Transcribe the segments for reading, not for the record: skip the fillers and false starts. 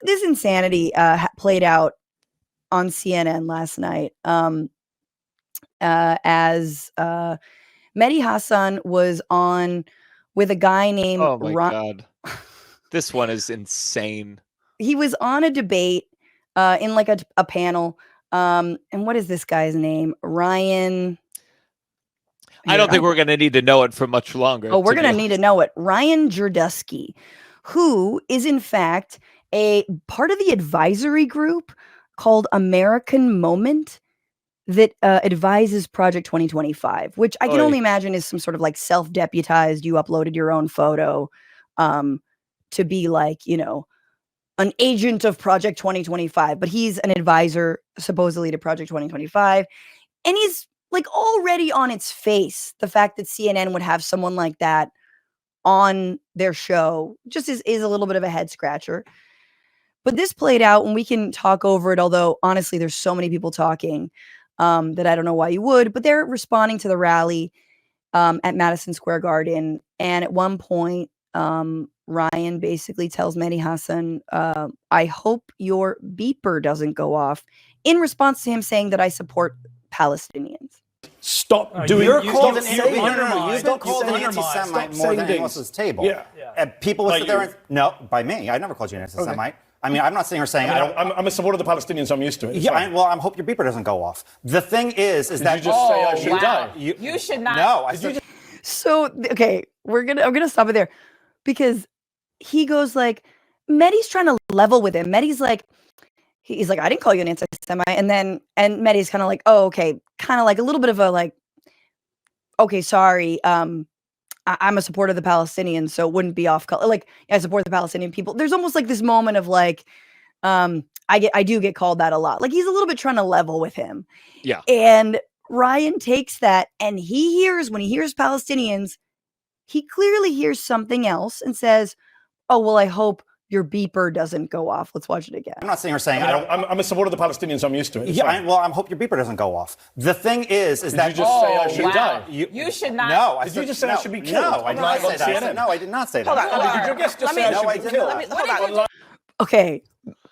this insanity played out on CNN last night as Mehdi Hasan was on with a guy named Oh my God. This one is insane. He was on a debate in like a panel. And what is this guy's name? Ryan. I don't think we're going to need to know it for much longer. Oh, we're going to need to know it. Ryan Girdusky, who is in fact a part of the advisory group called American Moment that advises Project 2025, which I can only imagine is some sort of like self-deputized, you uploaded your own photo to be like, you know, an agent of Project 2025, but he's an advisor supposedly to Project 2025. And he's like already on its face, the fact that CNN would have someone like that on their show just is a little bit of a head scratcher. But this played out, and we can talk over it, although honestly, there's so many people talking that I don't know why you would, but they're responding to the rally at Madison Square Garden. And at one point, Ryan basically tells Mehdi Hasan, I hope your beeper doesn't go off, in response to him saying that I support Palestinians. Stop doing. You're called an anti-Semite more than anyone else's table. Yeah. And people will sit there and no, by me. I never called you an anti-Semite. I mean, I'm not sitting here saying I'm a supporter of the Palestinians, so I'm used to it. Yeah, well, I hope your beeper doesn't go off. The thing is that you just say I should die? You should not. No, I said. So okay, I'm gonna stop it there, because he goes like, Mehdi's trying to level with him. Mehdi's like, he's like, I didn't call you an anti-Semite, and Mehdi's kind of like, oh, okay, kind of like a little bit of a like, okay, sorry, I'm a supporter of the Palestinians, so it wouldn't be off color. Like, I support the Palestinian people. There's almost like this moment of like, I do get called that a lot. Like, he's a little bit trying to level with him. Yeah. And Ryan takes that, and when he hears Palestinians, he clearly hears something else and says, oh, well, I hope your beeper doesn't go off. Let's watch it again. I'm not sitting here saying I'm a supporter of the Palestinians, so I'm used to it. Yeah, I hope your beeper doesn't go off. The thing is that you just say I should die? You should not. No, did you just say I should be killed? No, I did not say that. No, I did not say that. Hold on. Did your guest just say I should be killed? Hold on. Okay,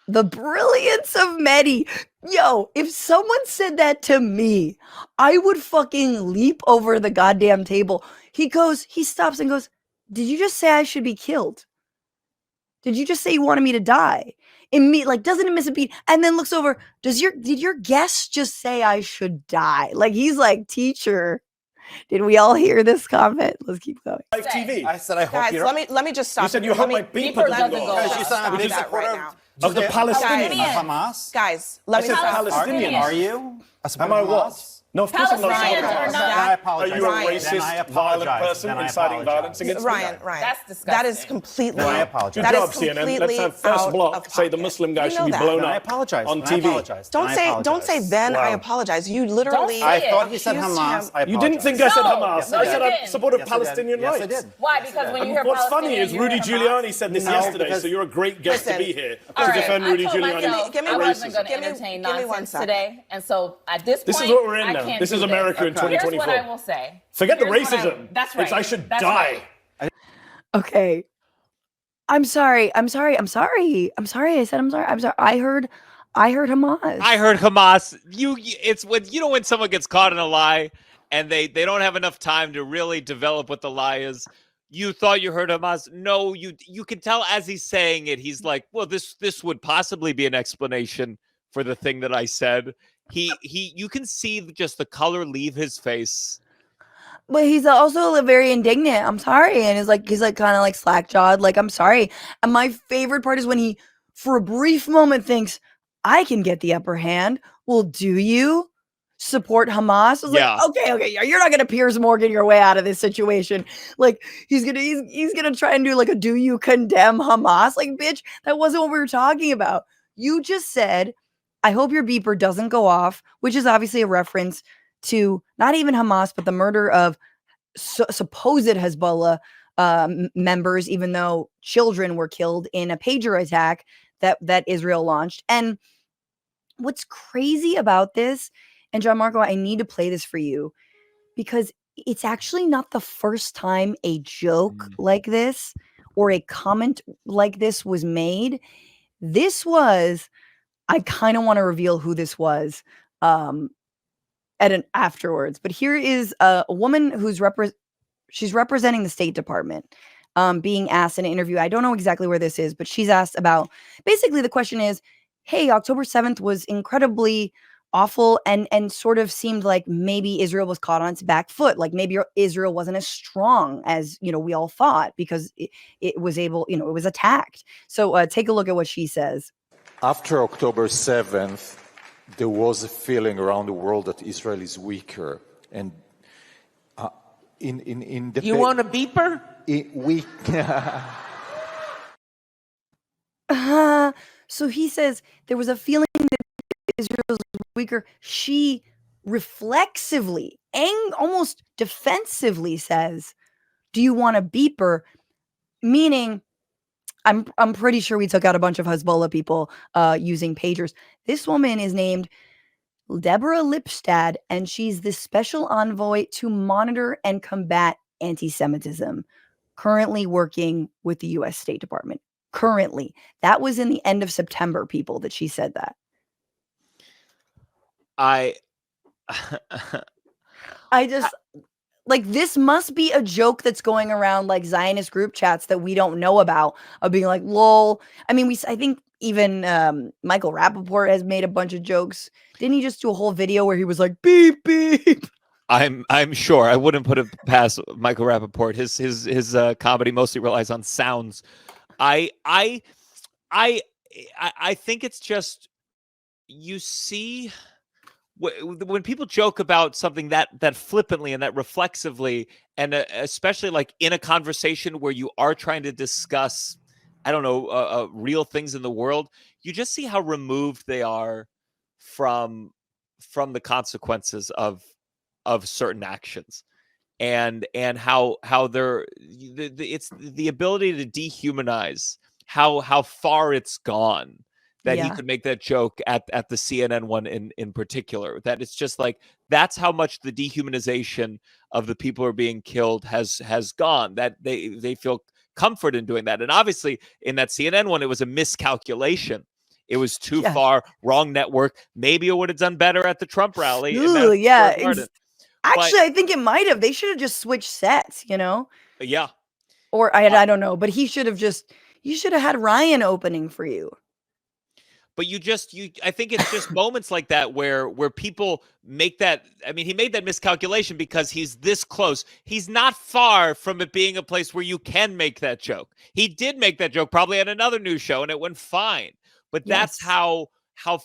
the brilliance of Mehdi. Yo, if someone said that to me, I would fucking leap over the goddamn table. He stops and goes, did you just say I should be killed? Did you just say you wanted me to die? Like, doesn't miss a beat, and then looks over. Did your guest just say I should die? Like, he's like, teacher, did we all hear this comment? Let's keep going. Live TV. I said I hope Guys, you. let me just stop. You said you hope my beeper doesn't go off. Because you said I'm a big supporter of the Palestinians. Of Hamas. Guys, let me said just Palestinians. Are you a supporter Am I of what? Hamas? No, of course I'm not. Palestinians are not. Then I apologize. Are you a Then I racist, apologize. violent person Then I inciting apologize. violence against me? Ryan. That's disgusting. That is completely. Then I apologize. Good That job, is CNN. Let's completely have first out block of say the pocket. Muslim guy You should know be that. blown Then I up apologize. on Then I TV. apologize. Don't Then I say apologize. then I Wow. apologize. You literally. I thought you said accused Hamas. him. I apologize. You didn't think I said No, Hamas. no, I you said I didn't. supported Yes, I did. Palestinian Yes, I rights. did. Why? Because when you hear What's funny Palestinian, is you Rudy hear Giuliani Hamas? said this No, yesterday, because- so you're a great guest to Listen, be here All to right, defend I Rudy told Giuliani. myself Give me I one- wasn't going to give me- entertain give me one nonsense second. today, and so at this point, This is what we're in I now. can't This do is America in Here's what 2024. I will say. Forget the Here's what racism. That's right. It's I should That's die. right. Okay. I'm sorry. I said I'm sorry. I heard Hamas. I heard Hamas. It's when someone gets caught in a lie and they don't have enough time to really develop what the lie is. You thought you heard Hamas. No, you can tell as he's saying it, he's like, well, this would possibly be an explanation for the thing that I said. You can see just the color leave his face. But he's also very indignant. I'm sorry. And he's like kind of like slack jawed. Like, I'm sorry. And my favorite part is when he, for a brief moment, thinks, I can get the upper hand. Well, do you support Hamas? I was like, okay. You're not going to Piers Morgan your way out of this situation. Like, he's going to try and do like a, do you condemn Hamas? Like, bitch, that wasn't what we were talking about. You just said, I hope your beeper doesn't go off, which is obviously a reference to not even Hamas, but the murder of supposed Hezbollah members, even though children were killed in a pager attack that Israel launched. And what's crazy about this, and Gianmarco, I need to play this for you, because it's actually not the first time a joke like this or a comment like this was made This was, I kind of want to reveal who this was afterwards, but here is a woman who's she's representing the State Department, being asked in an interview. I don't know exactly where this is, but she's asked about, basically the question is, hey, October 7th was incredibly awful and sort of seemed like maybe Israel was caught on its back foot. Like maybe Israel wasn't as strong as, we all thought, because it was able, it was attacked. So take a look at what she says. After October 7th, there was a feeling around the world that Israel is weaker. And in the You want a beeper? So he says there was a feeling that Israel's weaker. She reflexively, almost defensively says, "Do you want a beeper?" Meaning, I'm pretty sure we took out a bunch of Hezbollah people using pagers. This woman is named Deborah Lipstadt, and she's the special envoy to monitor and combat anti-Semitism, currently working with the U.S. State Department. Currently. That was in the end of September, people, that she said that. I just, like, this must be a joke that's going around, like, Zionist group chats that we don't know about, of being like, lol. I mean, I think even Michael Rappaport has made a bunch of jokes. Didn't he just do a whole video where he was like, beep, beep? I'm sure. I wouldn't put it past Michael Rappaport. His comedy mostly relies on sounds. I think it's just, you see, when people joke about something that flippantly and that reflexively, and especially like in a conversation where you are trying to discuss, I don't know, real things in the world, you just see how removed they are from the consequences of certain actions, and how they're it's the ability to dehumanize, how far it's gone, that he could make that joke at the CNN one in particular. That it's just like, that's how much the dehumanization of the people who are being killed has gone, that they feel comfort in doing that. And obviously in that CNN one, it was a miscalculation. It was too far, wrong network. Maybe it would have done better at the Trump rally. Actually, I think it might have. They should have just switched sets, Yeah. Or I don't know, but you should have had Ryan opening for you. But I think it's just moments like that where people make that. I mean, he made that miscalculation because he's this close. He's not far from it being a place where you can make that joke. He did make that joke probably at another news show, and it went fine. But that's how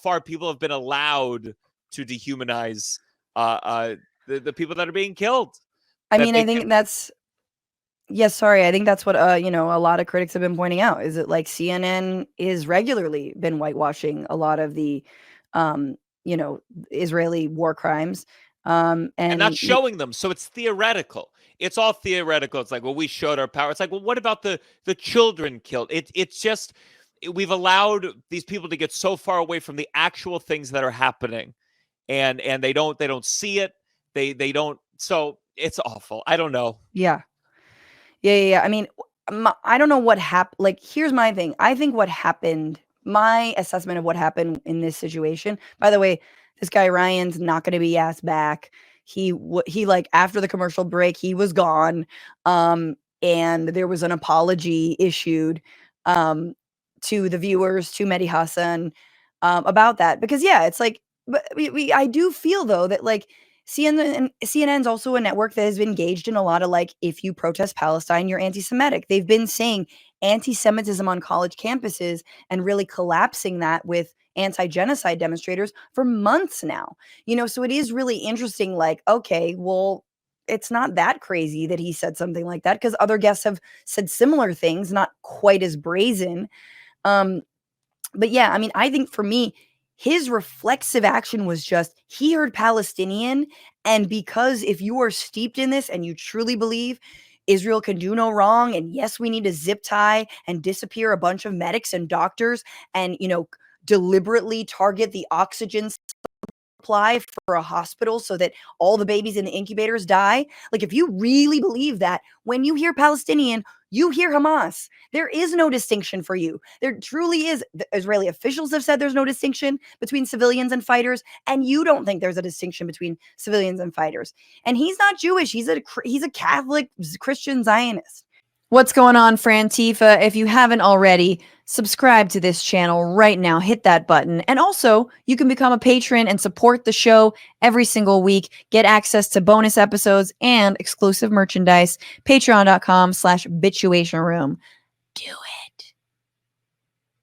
far people have been allowed to dehumanize the people that are being killed. I mean, I think that's, I think that's what, a lot of critics have been pointing out, is that like CNN is regularly been whitewashing a lot of the, Israeli war crimes. And not showing them. So it's theoretical. It's all theoretical. It's like, well, we showed our power. It's like, well, what about the children killed? It's just, we've allowed these people to get so far away from the actual things that are happening, and they don't see it. They don't. So it's awful. I don't know. Yeah. I mean, I don't know what happened. Like, here's my thing. I think what happened, my assessment of what happened in this situation, by the way, this guy Ryan's not going to be asked back. He like, after the commercial break, he was gone. And there was an apology issued to the viewers, to Mehdi Hasan, about that. Because it's like, but I do feel though that like CNN's also a network that has been engaged in a lot of like, if you protest Palestine, you're anti-Semitic. They've been saying anti-Semitism on college campuses and really collapsing that with anti-genocide demonstrators for months now. So it is really interesting. Like, okay, well, it's not that crazy that he said something like that, because other guests have said similar things, not quite as brazen. But I mean, I think for me, his reflexive action was just, he heard Palestinian, and because if you are steeped in this and you truly believe Israel can do no wrong, and yes, we need to zip tie and disappear a bunch of medics and doctors and, deliberately target the oxygen apply for a hospital so that all the babies in the incubators die. Like, if you really believe that, when you hear Palestinian, you hear Hamas. There is no distinction for you. There truly is. The Israeli officials have said there's no distinction between civilians and fighters, and you don't think there's a distinction between civilians and fighters. And he's not Jewish. He's a Catholic Christian Zionist. What's going on, Frantifa? If you haven't already, subscribe to this channel right now. Hit that button. And also, you can become a patron and support the show every single week. Get access to bonus episodes and exclusive merchandise. Patreon.com/Bitchuation Room. Do it.